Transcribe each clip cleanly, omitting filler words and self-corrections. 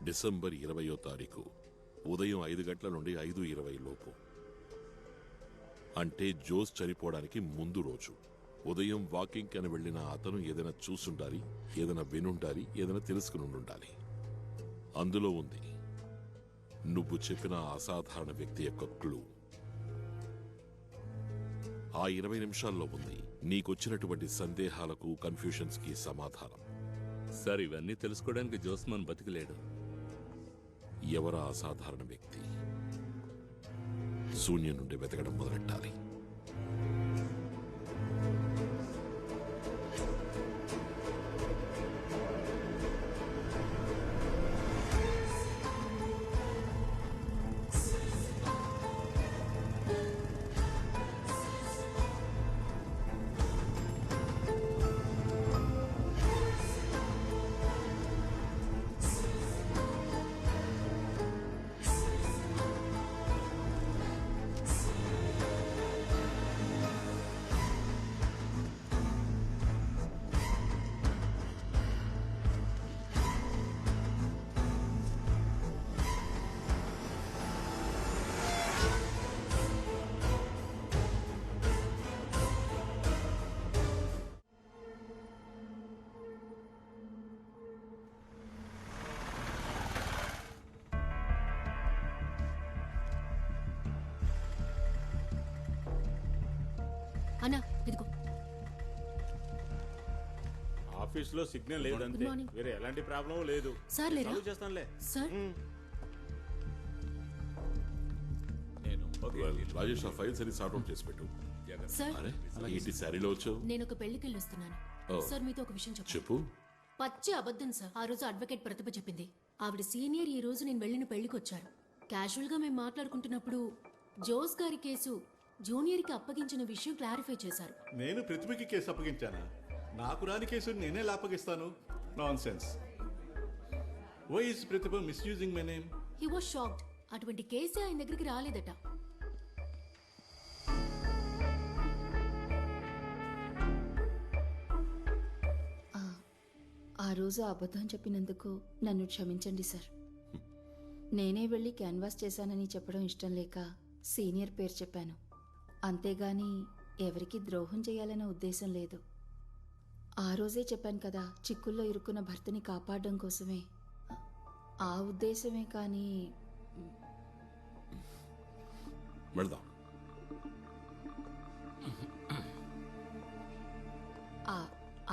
December 20వ తారీఖు ఉదయం 5 గంటల నుండి 5:20 లోపు. అంటే జోస్ చనిపోవడానికి ముందు రోజు ఉదయం వాకింగ్ అని వెళ్లిన అతను ఏదైనా చూసుండాలి, ఏదైనా వినుండాలి, ఏదైనా తెలుసుకుని ఉండాలి. అందులో ఉంది నువ్వు చెప్పిన అసాధారణ వ్యక్తి యొక్క క్లూ. ఆ 20 నిమిషాల్లో ఉంది నీకొచ్చినటువంటి సందేహాలకు, కన్ఫ్యూషన్స్ కి సమాధానం. సార్, ఇవన్నీ తెలుసుకోవడానికి జోస్మాన్ బతికిలేడు. ఎవరా అసాధారణ వ్యక్తి? శూన్యం నుండి వెతకడం మొదలెట్టాలి. అన్నా ఇదిగో. ఆఫీస్ లో సిగ్నల్ లేదంటే వేరే ఎలాంటి ప్రాబ్లం లేదు. సార్ లేరా? చేస్తానులే సార్ రాజేష్, ఆ ఫైల్స్ అని సార్ట్ అవుట్ చేసి పెట్టు. సార్, అరే ఏంటి శారీలో వచ్చావు? నేను ఒక పెళ్లికెళ్ళి వస్తున్నాను. సార్ మీతో ఒక విషయం చెప్పు. పచ్చి అబద్ధం సార్. ఆ రోజు అడ్వకేట్ ప్రతిభ చెప్పింది. ఆవిడ సీనియర్ ఈ రోజు నేను వెళ్ళిన పెళ్లికి వచ్చారు. క్యాజువల్ గా మేము మాట్లాడుకుంటున్నప్పుడు జోస్ గారి కేసు జూనియర్ కి అప్పగించిన విషయం క్లారిఫై చేశారు. నేను ప్రతిభకి కేసు అప్పగించానా? నాకు రాని కేసు నేనే అప్పగిస్తాను? Nonsense. Why is Pratibha misusing my name? He was shocked. అటువంటి కేసే ఆయన దగ్గరికి రాలేదట. ఆ రోజు అబద్ధం చెప్పినందుకు నన్ను క్షమించండి సార్. నేనే వెళ్ళి క్యాన్వాస్ చేశానని చెప్పడం ఇష్టం లేక సీనియర్ పేరు చెప్పాను. అంతేగాని ఎవరికి ద్రోహం చేయాలన్న ఉద్దేశం లేదు. ఆ రోజే చెప్పాను కదా, చిక్కుల్లో ఇరుక్కున్న భర్తని కాపాడడం కోసమే. ఆ ఉద్దేశమే కానీ వెళ్దాం. ఆ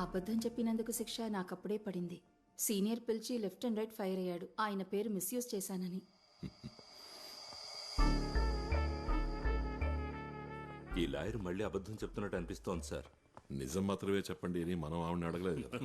అబద్ధం చెప్పినందుకు శిక్ష నాకప్పుడే పడింది. సీనియర్ పిలిచి లెఫ్ట్ అండ్ రైట్ ఫైర్ అయ్యాడు, ఆయన పేరు మిస్యూజ్ చేశానని. ఈ లాయర్ మళ్ళీ అబద్ధం చెప్తున్నట్టు అనిపిస్తోంది సార్. నిజం మాత్రమే చెప్పండి అని మనం ఆవిడని అడగలేదు కదా.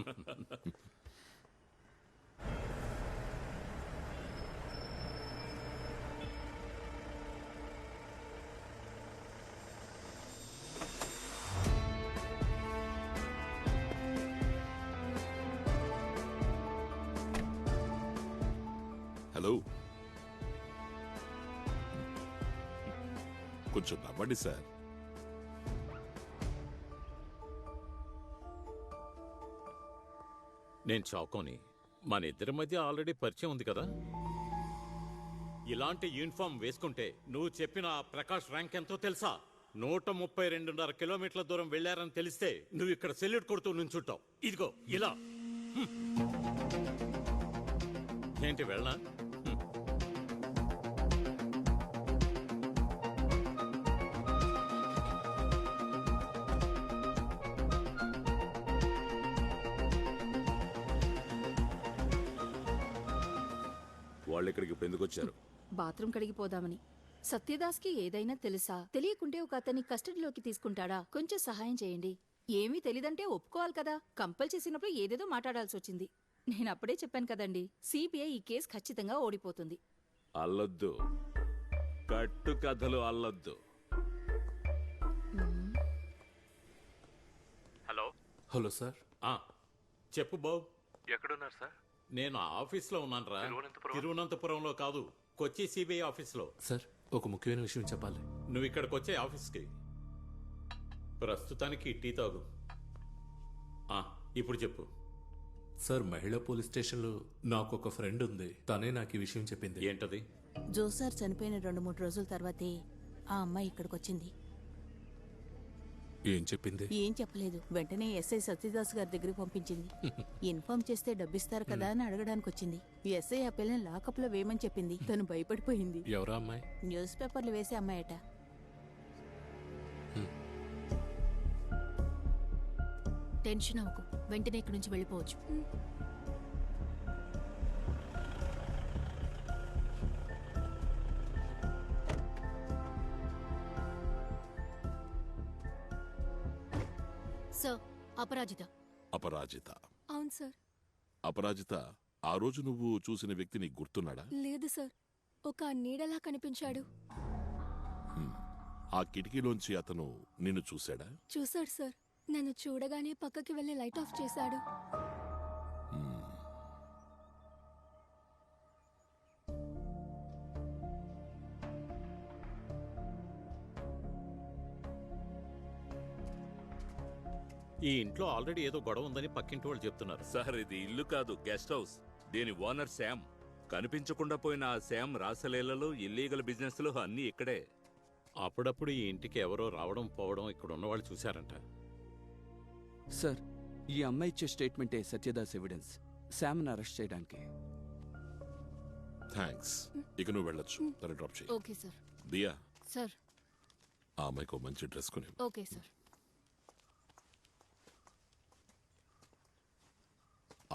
హలో, కొంచెం నవ్వండి సార్. నేను చౌకోని. మన ఇద్దరి మధ్య ఆల్రెడీ పరిచయం ఉంది కదా. ఇలాంటి యూనిఫామ్ వేసుకుంటే నువ్వు చెప్పిన ప్రకాష్ ర్యాంక్ ఎంతో తెలుసా? 132.5 కిలోమీటర్ల దూరం వెళ్లారని తెలిస్తే నువ్వు ఇక్కడ సెల్యూట్ కొడుతూ నుంచుంటావు. ఇదిగో ఇలా. ఏంటి వెళ్ళనా? వాళ్ళు ఇక్కడికి ఇప్పుడు ఎందుకు వచ్చారు? బాత్రూమ్ కడిగిపోదామని. సత్యదాస్కి ఏదైనా తెలుసా? తెలియకుంటే ఒక అతన్ని కస్టడీలోకి తీసుకుంటాడా? కొంచెం సహాయం చేయండి. ఏమీ తెలీదంటే ఒప్పుకోవాలి కదా. కంపల్ చేసినప్పుడు ఏదేదో మాట్లాడాల్సి వచ్చింది. నేను అప్పుడే చెప్పాను కదండి, సిబిఐ ఈ కేసు ఖచ్చితంగా ఓడిపోతుంది. అల్లొద్దు, కట్టు కథలు అల్లొద్దు. హలో. Hello sir. చెప్పు బాబు. ఎక్కడున్నారు సార్? నేను ఆఫీస్లో ఉన్నాను రా. తిరువనంతపురంలో కాదు, కొచ్చి సిబిఐ ఆఫీస్లో. సార్, ఒక ముఖ్యమైన విషయం చెప్పాలి. నువ్వు ఇక్కడికి వచ్చే ఆఫీస్కి. ప్రస్తుతానికి టీ తాగు. ఇప్పుడు చెప్పు. సార్ మహిళా పోలీస్ స్టేషన్లో నాకు ఒక ఫ్రెండ్ ఉంది. తనే నాకు ఈ విషయం చెప్పింది. ఏంటది? జోసార్ చనిపోయిన 2-3 రోజుల తర్వాతే ఆ అమ్మాయి ఇక్కడికి వచ్చింది. ఏం చెప్పింది? ఏం చెప్పలేదు. వెంటనే ఎస్ఐ సత్యదాస్ గారి దగ్గరికి పంపించింది. ఇన్ఫార్మ్ చేస్తే డబ్బిస్తారు కదా అని అడగడానికి వచ్చింది. ఎస్ఐ ఆ పిల్లని లాకప్ లో వేయమని చెప్పింది. తను భయపడిపోయింది. ఎవరా అమ్మాయి? న్యూస్ పేపర్లు వేసే అమ్మాయట. టెన్షన్ అవ్వకు, వెంటనే ఇక్కడి నుంచి వెళ్ళిపోవచ్చు. సార్, అపరాజిత. అపరాజిత. అవును సార్. అపరాజిత, ఆ రోజు నువ్వు చూసిన వ్యక్తి నీకు గుర్తున్నాడా? లేదు సార్, ఒక నీడలా కనిపించాడు. ఆ కిటికీలోంచి అతను నిన్ను చూశాడా? చూశాడు సార్. నన్ను చూడగానే పక్కకి వెళ్ళి లైట్ ఆఫ్ చేశాడు. ఈ ఇంట్లో ఆల్రెడీ ఏదో గొడవ ఉందని పక్కింటి వాళ్ళు చెప్తున్నారు. సార్ ఇది ఇల్లు కాదు, గెస్ట్ హౌస్. దీని ఓనర్ శామ్. కనిపించకుండా పోయిన ఆ శామ్ రాసలీలలో ఇల్లీగల్ బిజినెస్లు అన్నీ ఇక్కడే. అప్పుడప్పుడు ఈ ఇంటికి ఎవరో రావడం పోవడం ఇక్కడ ఉన్నవాళ్ళు చూశారంట. సార్, ఈ అమ్మాయి ఇచ్చే స్టేట్మెంటే సత్యదాస్ ఎవిడెన్స్ శామ్ను అరెస్ట్ చేయడానికి. థ్యాంక్స్. ఇక నువ్వు వెళ్ళొచ్చు. తన డ్రాప్ చేయి. Okay sir. దియా, సార్. ఆ అమ్మాయికి ఓ మంచి డ్రెస్ కొని. Okay sir.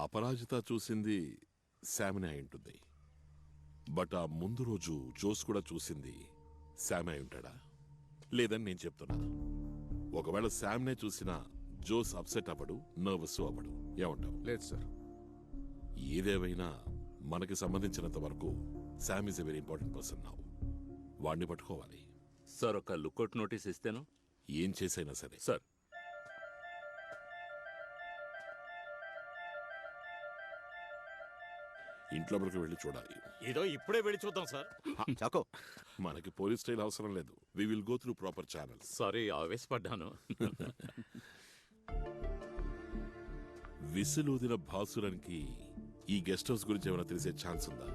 అపరాజిత చూసింది శామ్నే అయి ఉంటుంది. బట్ ఆ ముందు రోజు జోస్ కూడా చూసింది శామ్ అయి ఉంటాడా లేదని నేను చెప్తున్నా. ఒకవేళ శామ్నే చూసినా జోస్ అప్సెట్ అవ్వడు, నర్వస్ అవ్వడు. ఏమంటావు? లేదు సార్. ఏదేవైనా మనకి సంబంధించినంత వరకు Sam is a very important person now. వాడిని పట్టుకోవాలి. సార్ ఒక లుక్అవుట్ నోటీస్ ఇస్తేను? ఏం చేసైనా సరే. సార్, ఇంట్లోకి వెళ్ళి చూడాలి. ఏదో ఇప్పుడే వెళ్ళి చూద్దాం సార్. చాకో, మనకి పోలీస్ స్టైల్ అవసరం లేదు. We will go through proper channels. Sorry, ఆవేశపడ్డాను. విసులూదిన భాసురానికి ఈ గెస్ట్ హౌస్ గురించి ఏమైనా తెలిసే ఛాన్స్ ఉందా?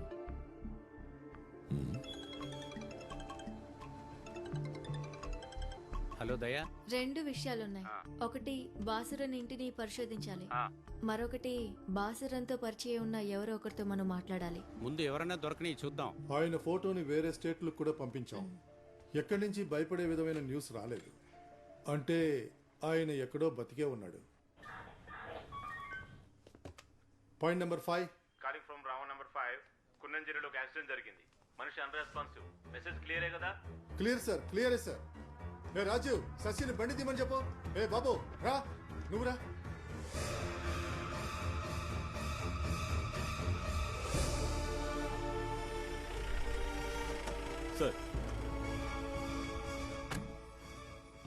హలో దయా. 2 విషయాలున్నాయి. ఒకటి, బాసురన్ ఇంటిని పరిశోధించాలి. మరొకటి, బాసురన్తో పరిచయం ఉన్న ఎవరో ఒకరితో మనం మాట్లాడాలి. ముందు ఎవరన్నా దొరకని చూద్దాం. ఆయన ఫోటోని వేరే స్టేట్లకు కూడా పంపించాం. ఎక్కడి నుంచి భయపడే విధమైన న్యూస్ రాలేదు. అంటే ఆయన ఎక్కడో బతికే ఉన్నాడు. Point number 5. Calling from Ravan number 5. కున్నంజిరిలో ఒక యాక్సిడెంట్ జరిగింది. మనిషి అన్రెస్పాన్సివ్. మెసేజ్ క్లియరే కదా? క్లియర్ సార్, క్లియరే సార్. ఏ రాజు, శశిని బండి తీమని చెప్పు. ఏ బాబు రా, నువ్వు రా. సార్,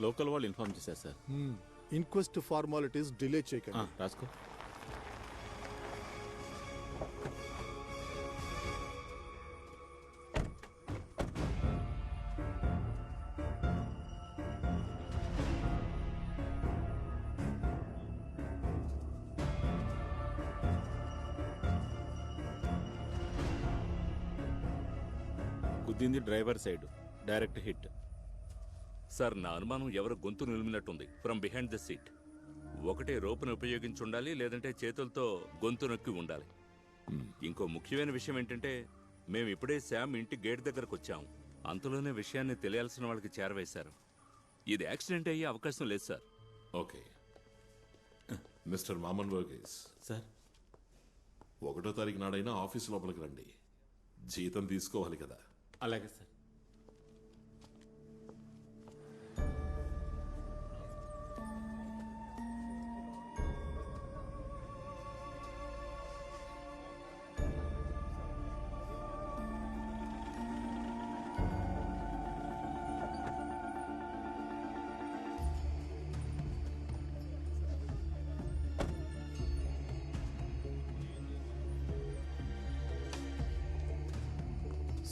లోకల్ వాళ్ళు ఇన్ఫార్మ్ చేశారు సార్. ఇన్క్వెస్ట్ ఫార్మాలిటీస్ డిలే చేయకండి. రాసుకో. గుద్దింది driver side, direct hit. Sir నా అనుమానం ఎవరు గొంతు నిలిమినట్టుంది. From behind the seat. ఒకటే రోపును ఉపయోగించి ఉండాలి, లేదంటే చేతులతో గొంతు నొక్కి ఉండాలి. ఇంకో ముఖ్యమైన విషయం ఏంటంటే మేము ఇప్పుడే శామ్ ఇంటి గేట్ దగ్గరకు వచ్చాం. అంతలోనే విషయాన్ని తెలియాల్సిన వాళ్ళకి చేరవేశారు. ఇది యాక్సిడెంట్ అయ్యే అవకాశం లేదు sir. Okay mister మామన్ Verghese sir, 1వ తారీఖు నాడైనా ఆఫీస్ లోపలికి రండి. జీతం తీసుకోవాలి కదా. అలాగే సార్.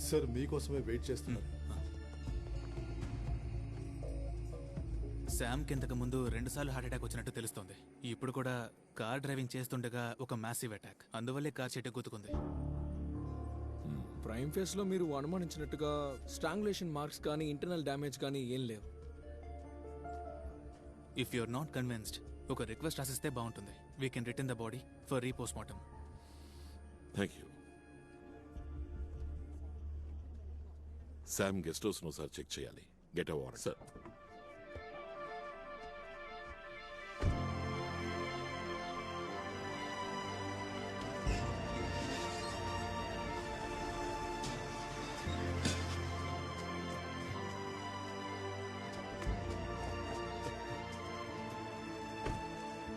సార్, మీకోసమే వెయిట్ చేస్తున్నారు. శామ్కి ఇంతకు ముందు 2 సార్లు హార్ట్ అటాక్ వచ్చినట్టు తెలుస్తోంది. ఇప్పుడు కూడా కార్ డ్రైవింగ్ చేస్తుండగా ఒక మ్యాసివ్ అటాక్, అందువల్లే కార్ చెట్టు గుద్దుకుంది. ప్రైమ్ ఫేస్ లో మీరు అనుమానించినట్టుగా స్ట్రాంగులేషన్ మార్క్స్ కానీ ఇంటర్నల్ డ్యామేజ్ కానీ ఏం లేవు. If you are not convinced, ఒక రిక్వెస్ట్ రాసిస్తే బాగుంటుంది. We can return the body for repostmortem. Thank you. Sam guest house ను సార్ చెక్ చేయాలి. Get a warrant. సార్.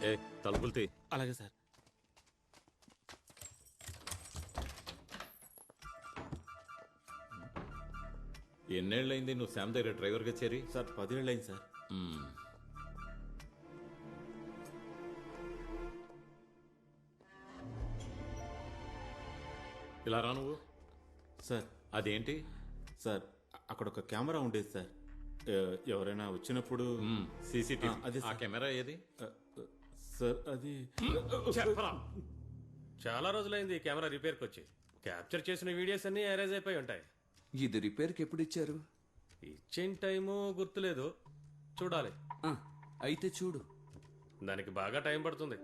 ఏ తలుపులు తీ. అలాగే సార్. ఎన్నేళ్ళైంది నువ్వు శామ్ దగ్గర డ్రైవర్గా చేరి? సార్ 10 ఏళ్ళైంది సార్. ఇలా రా నువ్వు. సార్ అదేంటి? సార్ అక్కడ ఒక కెమెరా ఉండేది సార్. ఎవరైనా వచ్చినప్పుడు సీసీటీవీ. అదే ఆ కెమెరా ఏది? సార్ అది చాలా రోజులైంది ఈ కెమెరా రిపేర్కి వచ్చి. క్యాప్చర్ చేసిన వీడియోస్ అన్ని అరేంజ్ అయిపోయి ఉంటాయి. ఇది రిపేర్కి ఎప్పుడు ఇచ్చారు? ఇచ్చిన టైము గుర్తులేదు, చూడాలి. అయితే చూడు. దానికి బాగా టైం పడుతుంది.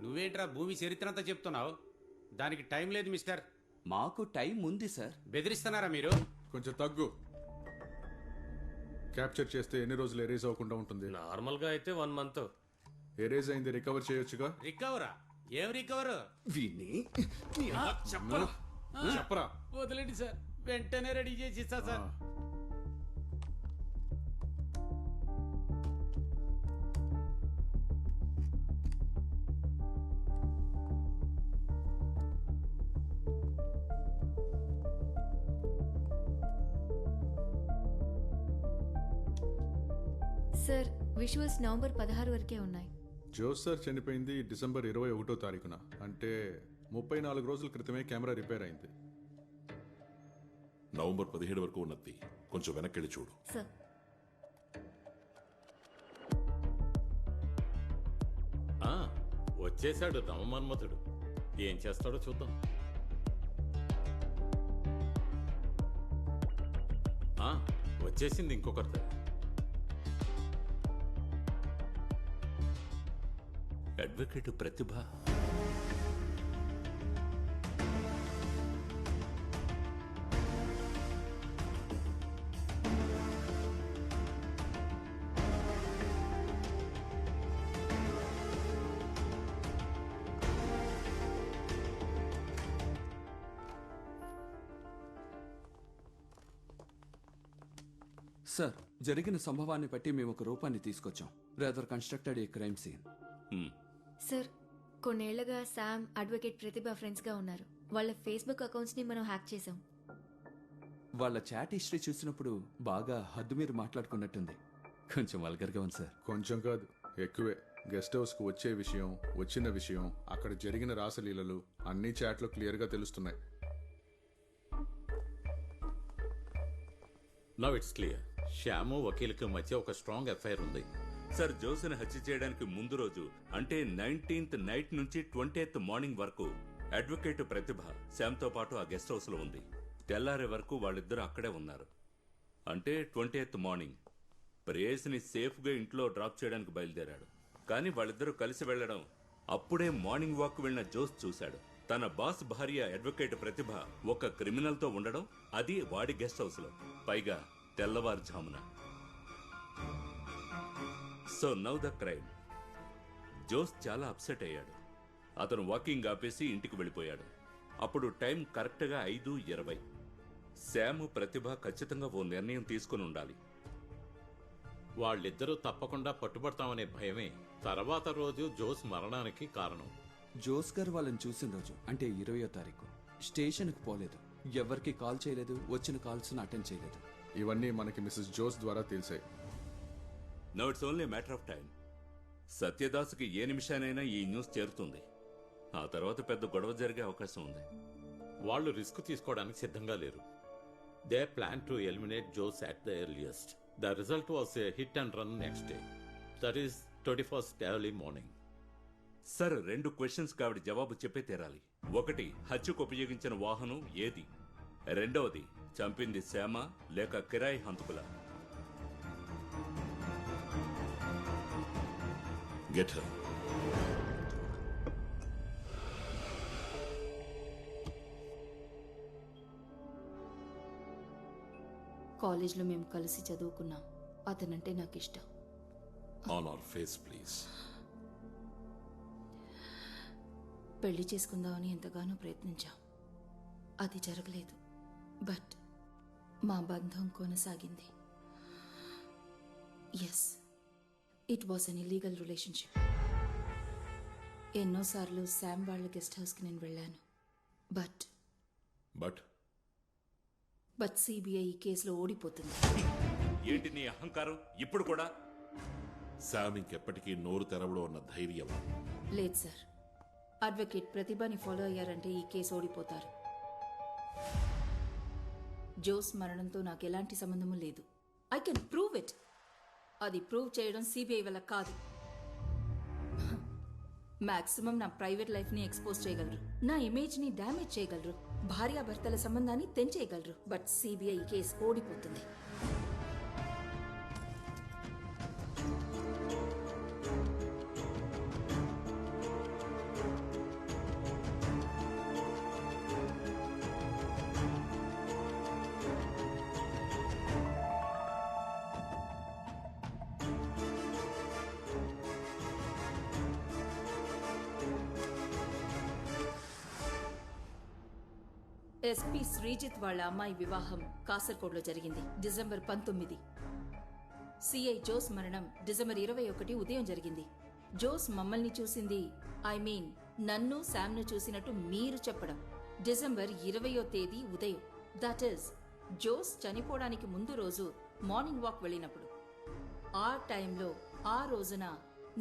నువ్వేంట్రా భూమి చరిత్ర అంతా చెప్తున్నావు? దానికి టైం లేదు మిస్టర్. మాకు టైం ఉంది సార్. బెదిరిస్తున్నారా మీరు? కొంచెం తగ్గు. క్యాప్చర్ చేస్తే ఎన్ని రోజులు ఎరేజ్ అవ్వకుండా ఉంటుంది? నార్మల్ గా అయితే 1 మంత్. ఎరేజ్ అయింది రికవర్ చేయొచ్చుగా. రికవరా? ఏం రికవర్? చెప్పరా. వదిలేండి సార్, వెంటనే రెడీ చేసి ఇస్తా సార్. సార్ విజువల్స్ నవంబర్ 16 వరకే ఉన్నాయి. జోస్ సార్ చనిపోయింది డిసెంబర్ 21వ తారీఖున. అంటే 34 రోజుల క్రితమే కెమెరా రిపేర్ అయింది. నవంబర్ 17 వరకు ఉన్నది. కొంచెం వెనక్కి చూడు. సార్ వచ్చేశాడు రామమన్మథుడు. ఏం చేస్తాడో చూద్దాం. వచ్చేసింది ఇంకొకరితో. అడ్వకేట్ ప్రతిభ. సార్, జరిగిన సంభవాన్ని బట్టి మేము ఒక రూపాన్ని తీసుకొచ్చాం. Rather constructed a crime scene. Sir కొన్నేళ్లుగా శామ్ అడ్వకేట్ ప్రతిభ ఫ్రెండ్స్ గా ఉన్నారు. వాళ్ళ ఫేస్బుక్ అకౌంట్స్ ని మనం హ్యాక్ చేసాం. వాళ్ళ చాట్ హిస్టరీ చూసినప్పుడు బాగా హద్దు మీరు మాట్లాడుకున్నట్టుంది. కొంచెం వల్గర్గా ఉంది సార్. కొంచెం కాదు, ఎక్కువే. గెస్ట్ హౌస్ కు వచ్చే విషయం, వచ్చిన విషయం, అక్కడ జరిగిన రాసలీలలు అన్ని చాట్లో క్లియర్ గా తెలుస్తున్నాయి. Now it's clear. శ్యాము వకీల్కి మధ్య ఒక స్ట్రాంగ్ ఎఫ్ఐఆర్ ఉంది. సార్, జోస్ని హత్య చేయడానికి ముందు రోజు అంటే 19th నైట్ నుంచి 20th మార్నింగ్ వరకు అడ్వకేట్ ప్రతిభ శామ్తో పాటు ఆ గెస్ట్ హౌస్ లో ఉంది. తెల్లారే వరకు వాళ్ళిద్దరూ అక్కడే ఉన్నారు. అంటే 20th మార్నింగ్ ప్రేయస్ని సేఫ్ గా ఇంట్లో డ్రాప్ చేయడానికి బయలుదేరాడు. కానీ వాళ్ళిద్దరూ కలిసి వెళ్లడం అప్పుడే మార్నింగ్ వాక్ వెళ్లిన జోస్ చూశాడు. తన బాస్ భార్య అడ్వకేట్ ప్రతిభ ఒక క్రిమినల్ తో ఉండడం, అది వాడి గెస్ట్ హౌస్ లో, పైగా తెల్లవారుజామున. So now the crime. Jose చాలా అప్సెట్ అయ్యాడు. అతను వాకింగ్ ఆపేసి ఇంటికి వెళ్ళిపోయాడు. అప్పుడు టైం కరెక్ట్గా 5:20. శామ్ ప్రతిభ ఖచ్చితంగా ఓ నిర్ణయం తీసుకుని ఉండాలి. వాళ్ళిద్దరూ తప్పకుండా పట్టుబడతామనే భయమే తర్వాత రోజు జోస్ మరణానికి కారణం. జోస్ గారు వాళ్ళని చూసిన రోజు అంటే 20వ తారీఖు స్టేషన్కి పోలేదు. ఎవరికి కాల్ చేయలేదు, వచ్చిన కాల్స్ అటెండ్ చేయలేదు. ఇవన్నీ మనకి మిస్సెస్ జోస్ ద్వారా తెలిసాయి. Now it's only matter of time. సత్యదాస్కి ఏ నిమిషానైనా ఈ న్యూస్ చేరుతుంది. ఆ తర్వాత పెద్ద గొడవ జరిగే అవకాశం ఉంది. వాళ్ళు రిస్క్ తీసుకోవడానికి సిద్ధంగా లేరు. They plan to eliminate Jose at the earliest. The result was a hit and run next day. That is 21st early morning. Sir 2 questions ఆవిడ జవాబు చెప్పే తీరాలి. ఒకటి, హత్యకు ఉపయోగించిన వాహనం ఏది? రెండవది, చంపింది శ్యామ లేక కిరాయి హంతకుల? Get her. కాలేజ్లో మేము కలిసి చదువుకున్నాం. అతనంటే నాకు ఇష్టం. On hour face please. పెళ్లి చేసుకుందామని ఎంతగానో ప్రయత్నించాం. అది జరగలేదు. బట్ మా బంధం కొనసాగింది. Yes, it was an illegal relationship. ఎన్నోసార్లు శామ్ వాళ్ళ గెస్ట్ హౌస్కి నేను వెళ్ళాను. బట్ బట్ బట్ సిబిఐ ఈ కేసులో ఓడిపోతుంది. ఏంటి నీ అహంకారం ఇప్పుడు కూడా? శామ్ ఇంకెప్పటికీ నోరు తెరవడం అన్న ధైర్యం? లేదు సార్. అడ్వకేట్ ప్రతిభని ఫాలో అయ్యారంటే ఈ కేసు ఓడిపోతారు. జోస్ మరణంతో నాకు ఎలాంటి సంబంధము లేదు. I can prove it. అది ప్రూవ్ చేయడం సిబిఐ వల్ల కాదు. మాక్సిమం నా ప్రైవేట్ లైఫ్ని ఎక్స్పోజ్ చేయగలరు, నా ఇమేజ్ని డ్యామేజ్ చేయగలరు, భార్యాభర్తల సంబంధాన్ని తెంచేయగలరు. బట్ సిబిఐ ఈ కేసు ఓడిపోతుంది. ఎస్పీ శ్రీజిత్ వాళ్ళ అమ్మాయి వివాహం కాసర్కోడ్లో జరిగింది డిసెంబర్ 19. సిఐ జోస్ మరణం డిసెంబర్ 21 ఉదయం జరిగింది. జోస్ మమ్మల్ని చూసింది, ఐ మీన్ నన్ను శామ్ను చూసినట్టు మీరు చెప్పడం, డిసెంబర్ 20వ తేదీ ఉదయం. దట్ ఈస్ జోస్ చనిపోవడానికి ముందు రోజు మార్నింగ్ వాక్ వెళ్ళినప్పుడు. ఆ టైంలో ఆ రోజున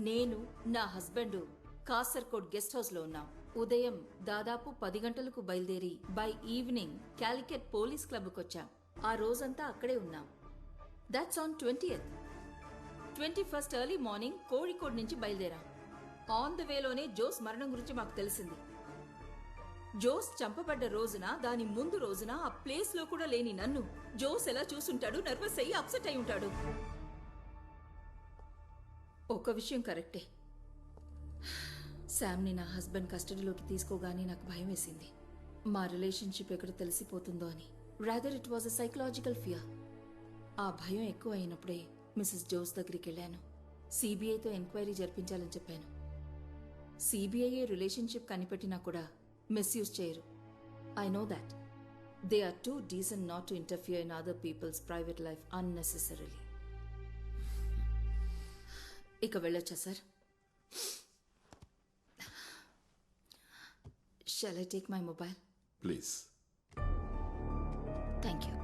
నేను నా హస్బెండ్ కాసర్కోడ్ గెస్ట్ హౌస్లో ఉన్నాం. ఉదయం దాదాపు 10 గంటలకు బయలుదేరి బై ఈవినింగ్ క్యాలికెట్ పోలీస్ క్లబ్కి వచ్చాం. ఆ రోజంతా అక్కడే ఉన్నాం. That's on 20th. 21st early morning Kozhikode నుంచి బయలుదేరాం. ఆన్ ద వేలోనే జోస్ మరణం గురించి మాకు తెలిసింది. జోస్ చంపబడ్డ రోజున, దాని ముందు రోజున ఆ ప్లేస్ లో కూడా లేని నన్ను జోస్ ఎలా చూసుంటాడు? నర్వస్ అయ్యి అప్సెట్ అయి ఉంటాడు. ఒక విషయం కరెక్టే, శామ్ని నా హస్బెండ్ కస్టడీలోకి తీసుకోగానే నాకు భయం వేసింది. మా రిలేషన్షిప్ ఎక్కడ తెలిసిపోతుందో అని. Rather it was a psychological fear. ఆ భయం ఎక్కువ అయినప్పుడే మిసెస్ జోస్ దగ్గరికి వెళ్ళాను. సిబిఐతో ఎంక్వైరీ జరిపించాలని చెప్పాను. సిబిఐ రిలేషన్షిప్ కనిపెట్టినా కూడా మిస్యూజ్ చేయరు. I know that. They are too decent not to interfere in other people's private life unnecessarily. ఇక వెళ్ళొచ్చా sir? Shall I take my mobile? Please. Thank you.